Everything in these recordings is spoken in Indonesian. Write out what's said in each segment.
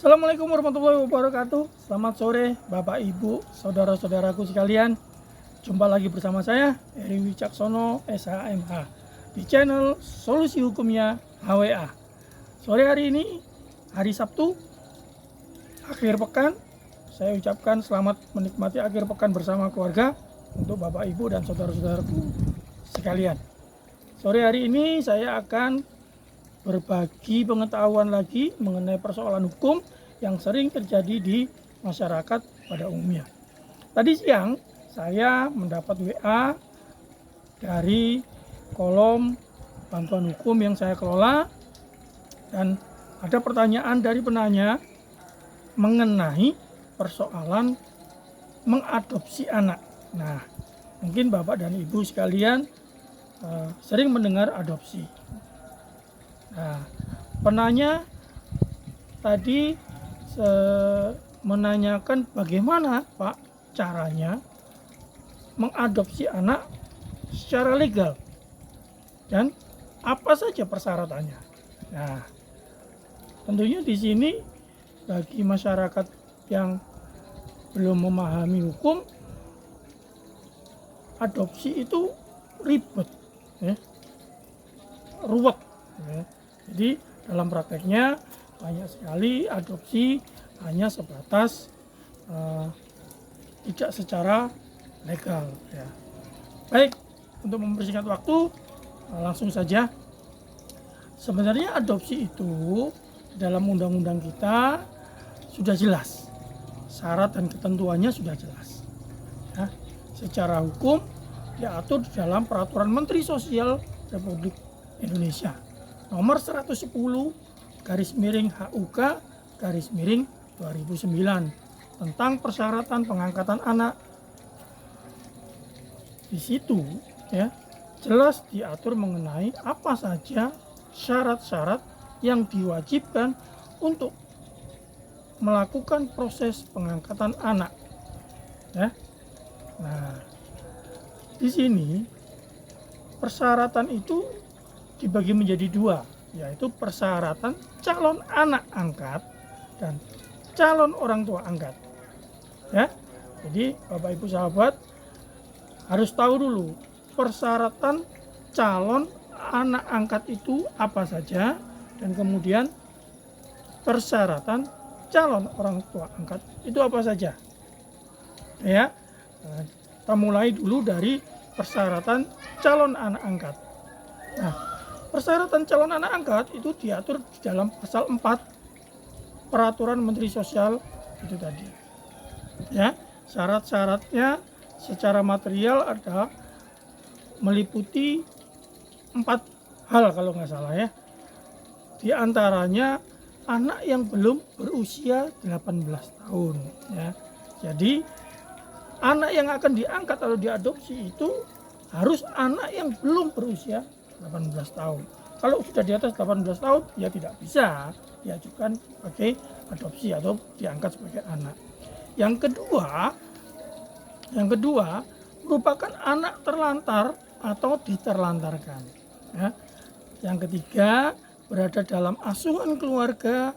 Assalamualaikum warahmatullahi wabarakatuh. Selamat sore Bapak Ibu, saudara-saudaraku sekalian. Jumpa lagi bersama saya Heri Wicaksono SHMH di channel Solusi Hukumnya HWA. Sore hari ini, hari Sabtu, akhir pekan. Saya ucapkan selamat menikmati akhir pekan bersama keluarga untuk Bapak Ibu dan saudara-saudaraku sekalian. Sore hari ini saya akan berbagi pengetahuan lagi mengenai persoalan hukum yang sering terjadi di masyarakat pada umumnya. Tadi siang saya mendapat WA dari kolom bantuan hukum yang saya kelola, dan ada pertanyaan dari penanya mengenai persoalan mengadopsi anak. Nah, mungkin Bapak dan Ibu sekalian sering mendengar adopsi. Nah, penanya tadi menanyakan bagaimana Pak caranya mengadopsi anak secara legal dan apa saja persyaratannya. Nah, tentunya di sini bagi masyarakat yang belum memahami hukum, adopsi itu ribet, ya, ruwet, ya. Jadi dalam prakteknya banyak sekali adopsi hanya sebatas tidak secara legal, ya. Baik, untuk mempersingkat waktu, langsung saja. Sebenarnya adopsi itu dalam undang-undang kita sudah jelas, syarat dan ketentuannya sudah jelas, ya. Secara hukum diatur dalam Peraturan Menteri Sosial Republik Indonesia nomor 110 HUK/2009 tentang persyaratan pengangkatan anak. Di situ, ya, jelas diatur mengenai apa saja syarat-syarat yang diwajibkan untuk melakukan proses pengangkatan anak, ya. Nah, di sini persyaratan itu dibagi menjadi dua, yaitu persyaratan calon anak angkat dan calon orang tua angkat, ya. Jadi Bapak Ibu sahabat harus tahu dulu persyaratan calon anak angkat itu apa saja, dan kemudian persyaratan calon orang tua angkat itu apa saja, ya. Nah, kita mulai dulu dari persyaratan calon anak angkat. Nah, persyaratan calon anak angkat itu diatur di dalam pasal 4 Peraturan Menteri Sosial itu tadi, ya. Syarat-syaratnya secara material ada meliputi 4 hal kalau nggak salah, ya. Di antaranya anak yang belum berusia 18 tahun, ya. Jadi anak yang akan diangkat atau diadopsi itu harus anak yang belum berusia 18 tahun. Kalau sudah di atas 18 tahun, ya tidak bisa diajukan sebagai adopsi atau diangkat sebagai anak. Yang kedua merupakan anak terlantar atau diterlantarkan, ya. Yang ketiga berada dalam asuhan keluarga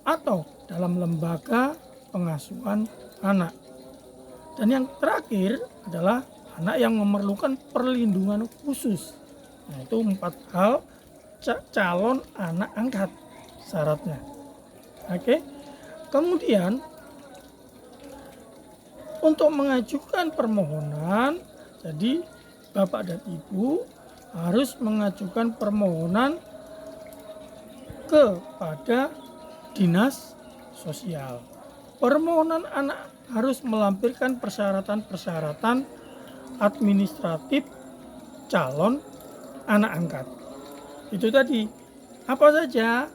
atau dalam lembaga pengasuhan anak. Dan yang terakhir adalah anak yang memerlukan perlindungan khusus. Nah, itu 4 hal calon anak angkat syaratnya. Oke. Kemudian untuk mengajukan permohonan, jadi Bapak dan Ibu harus mengajukan permohonan kepada Dinas Sosial. Permohonan anak harus melampirkan persyaratan-persyaratan administratif calon anak angkat. Itu tadi apa saja?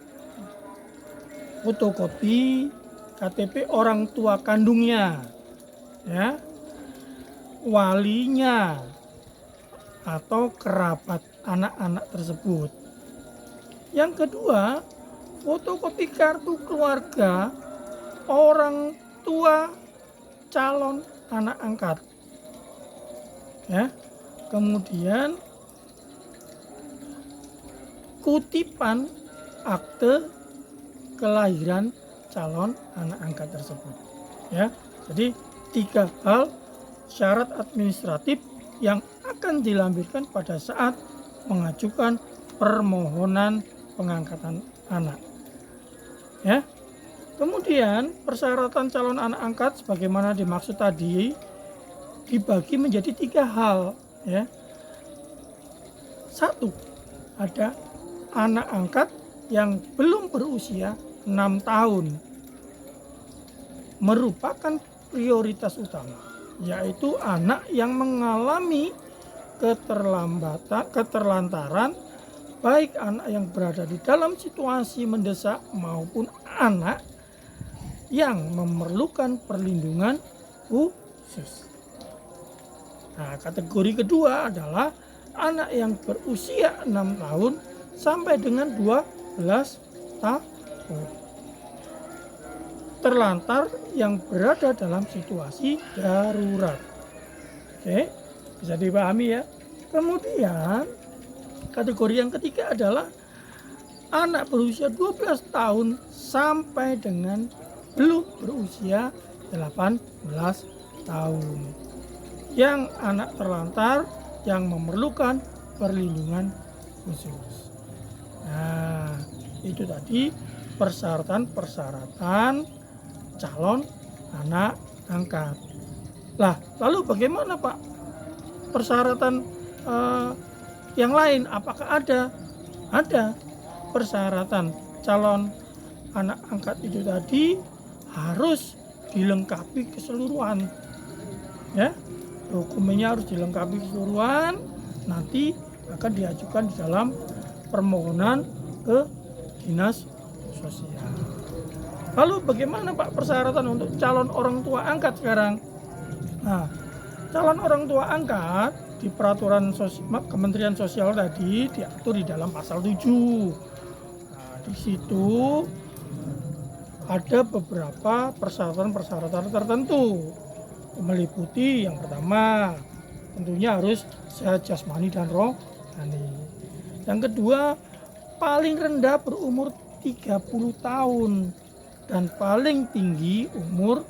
Fotokopi KTP orang tua kandungnya, ya, walinya atau kerabat anak-anak tersebut. Yang kedua, fotokopi kartu keluarga orang tua calon anak angkat, ya. Kemudian kutipan akte kelahiran calon anak angkat tersebut. Ya, jadi 3 hal syarat administratif yang akan dilampirkan pada saat mengajukan permohonan pengangkatan anak. Ya. Kemudian persyaratan calon anak angkat sebagaimana dimaksud tadi dibagi menjadi 3 hal, ya. 1, ada anak angkat yang belum berusia 6 tahun merupakan prioritas utama, yaitu anak yang mengalami keterlantaran, baik anak yang berada di dalam situasi mendesak maupun anak yang memerlukan perlindungan khusus. Nah, kategori kedua adalah anak yang berusia 6 tahun sampai dengan 12 tahun. Terlantar yang berada dalam situasi darurat. Oke, bisa dipahami ya. Kemudian kategori yang ketiga adalah anak berusia 12 tahun sampai dengan belum berusia 18 tahun. Yang anak terlantar yang memerlukan perlindungan khusus. Nah, itu tadi persyaratan-persyaratan calon anak angkat. Lah, lalu bagaimana Pak persyaratan yang lain? Apakah ada? Ada persyaratan calon anak angkat itu tadi harus dilengkapi keseluruhan, ya, dokumennya harus dilengkapi keseluruhan, nanti akan diajukan di dalam permohonan ke dinas sosial. Lalu bagaimana Pak persyaratan untuk calon orang tua angkat sekarang? Nah, calon orang tua angkat di peraturan Kementerian Sosial tadi diatur di dalam pasal 7. Nah, di situ ada beberapa persyaratan-persyaratan tertentu, meliputi yang pertama tentunya harus sehat jasmani dan rohani. Yang kedua, paling rendah berumur 30 tahun dan paling tinggi umur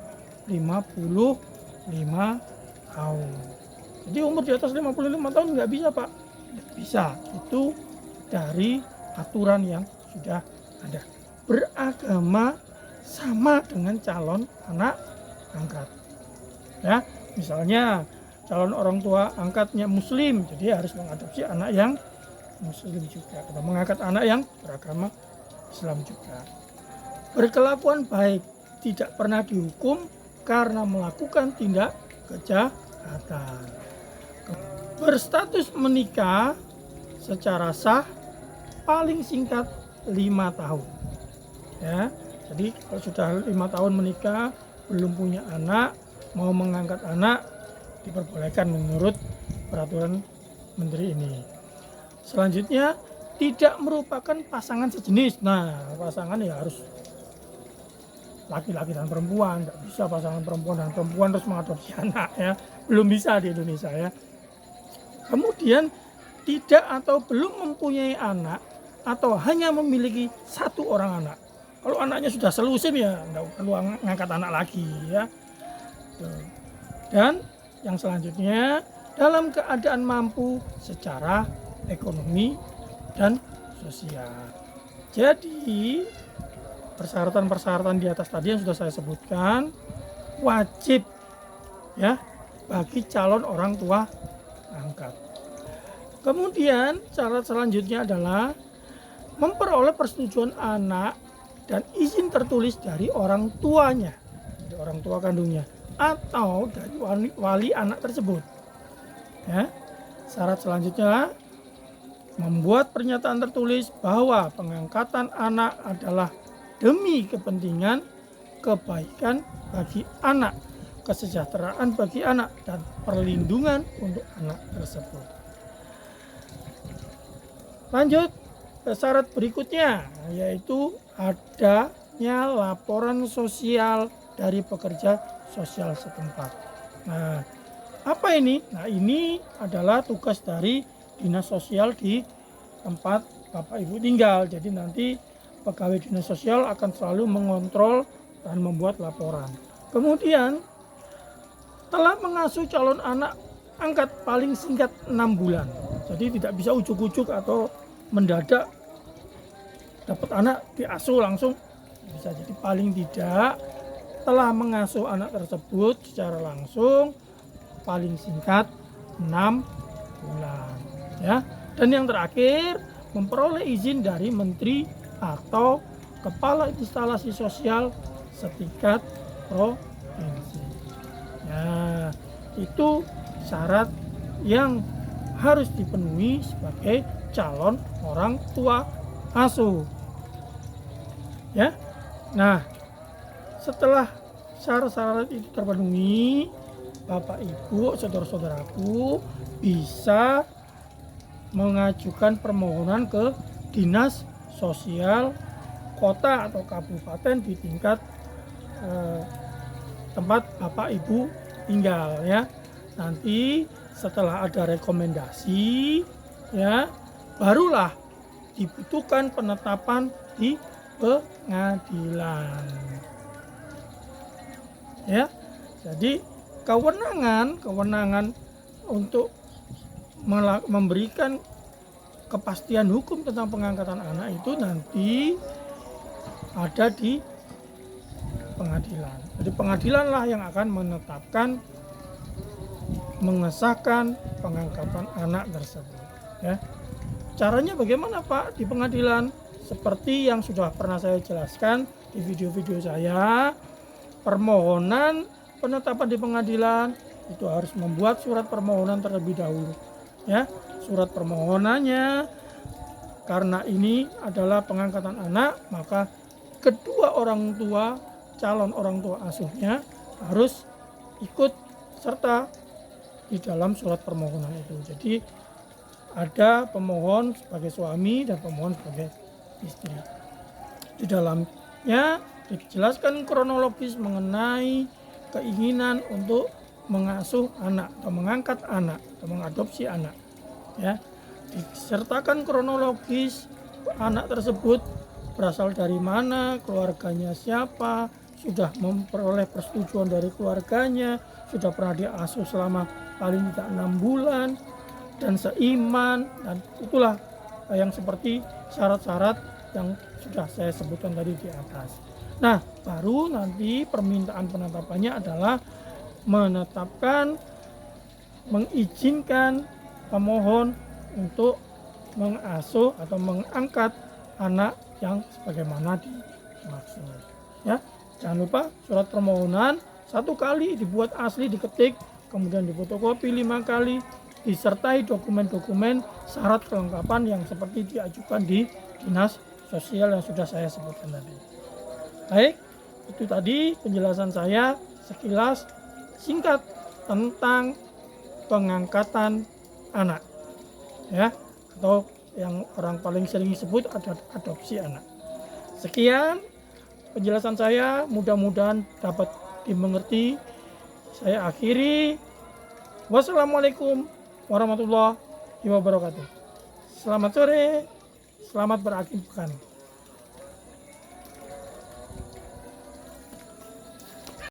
55 tahun. Jadi umur di atas 55 tahun nggak bisa Pak, nggak bisa, itu dari aturan yang sudah ada. Beragama sama dengan calon anak angkat, ya, misalnya calon orang tua angkatnya muslim, jadi harus mengadopsi anak yang muslim juga, atau mengangkat anak yang beragama Islam juga. Berkelakuan baik, tidak pernah dihukum karena melakukan tindak kejahatan. Berstatus menikah secara sah paling singkat 5 tahun, ya. Jadi kalau sudah 5 tahun menikah, belum punya anak, mau mengangkat anak, diperbolehkan menurut peraturan menteri ini. Selanjutnya, tidak merupakan pasangan sejenis. Nah, pasangan ya harus laki-laki dan perempuan, tidak bisa pasangan perempuan dan perempuan terus mengadopsi anak, ya, belum bisa di Indonesia, ya. Kemudian tidak atau belum mempunyai anak atau hanya memiliki 1 orang anak. Kalau anaknya sudah selusin ya nggak perlu ngangkat anak lagi, ya. Dan yang selanjutnya, dalam keadaan mampu secara ekonomi dan sosial. Jadi persyaratan-persyaratan di atas tadi yang sudah saya sebutkan wajib, ya, bagi calon orang tua angkat. Kemudian syarat selanjutnya adalah memperoleh persetujuan anak dan izin tertulis dari orang tuanya, dari orang tua kandungnya, atau dari wali anak tersebut, ya. Syarat selanjutnya membuat pernyataan tertulis bahwa pengangkatan anak adalah demi kepentingan kebaikan bagi anak, kesejahteraan bagi anak, dan perlindungan untuk anak tersebut. Lanjut ke syarat berikutnya, yaitu adanya laporan sosial dari pekerja sosial setempat. Nah, apa ini? Nah, ini adalah tugas dari dinas sosial di tempat Bapak Ibu tinggal. Jadi nanti pegawai dinas sosial akan selalu mengontrol dan membuat laporan. Kemudian telah mengasuh calon anak angkat paling singkat 6 bulan. Jadi tidak bisa ujuk-ujuk atau mendadak dapat anak diasuh langsung bisa. Jadi paling tidak telah mengasuh anak tersebut secara langsung paling singkat 6 bulan ya. Dan yang terakhir, memperoleh izin dari menteri atau kepala instalasi sosial setingkat provinsi. Nah, itu syarat yang harus dipenuhi sebagai calon orang tua asuh. Ya. Nah, setelah syarat-syarat itu terpenuhi, Bapak Ibu, saudara-saudaraku bisa mengajukan permohonan ke dinas sosial kota atau kabupaten di tingkat tempat Bapak Ibu tinggal ya. Nanti setelah ada rekomendasi ya, barulah dibutuhkan penetapan di pengadilan. Ya. Jadi kewenangan untuk memberikan kepastian hukum tentang pengangkatan anak itu nanti ada di pengadilan. Jadi pengadilanlah yang akan menetapkan, mengesahkan pengangkatan anak tersebut. Ya. Caranya bagaimana Pak di pengadilan? Seperti yang sudah pernah saya jelaskan di video-video saya, permohonan penetapan di pengadilan itu harus membuat surat permohonan terlebih dahulu. Ya, surat permohonannya karena ini adalah pengangkatan anak, maka kedua orang tua, calon orang tua asuhnya harus ikut serta di dalam surat permohonan itu. Jadi ada pemohon sebagai suami dan pemohon sebagai istri. Di dalamnya dijelaskan kronologis mengenai keinginan untuk mengasuh anak atau mengangkat anak atau mengadopsi anak ya. Disertakan kronologis anak tersebut berasal dari mana, keluarganya siapa, sudah memperoleh persetujuan dari keluarganya, sudah pernah diasuh selama paling tidak 6 bulan dan seiman, dan itulah yang seperti syarat-syarat yang sudah saya sebutkan tadi di atas. Nah, baru nanti permintaan penetapannya adalah menetapkan, mengizinkan pemohon untuk mengasuh atau mengangkat anak yang sebagaimana dimaksud. Ya, jangan lupa surat permohonan 1 kali dibuat asli, diketik, kemudian difotokopi 5 kali, disertai dokumen-dokumen syarat kelengkapan yang seperti diajukan di dinas sosial yang sudah saya sebutkan tadi. Baik, itu tadi penjelasan saya sekilas singkat tentang pengangkatan anak ya, atau yang orang paling sering disebut adopsi anak. Sekian penjelasan saya, mudah-mudahan dapat dimengerti. Saya akhiri. Wassalamualaikum warahmatullahi wabarakatuh. Selamat sore, selamat berakhir pekan.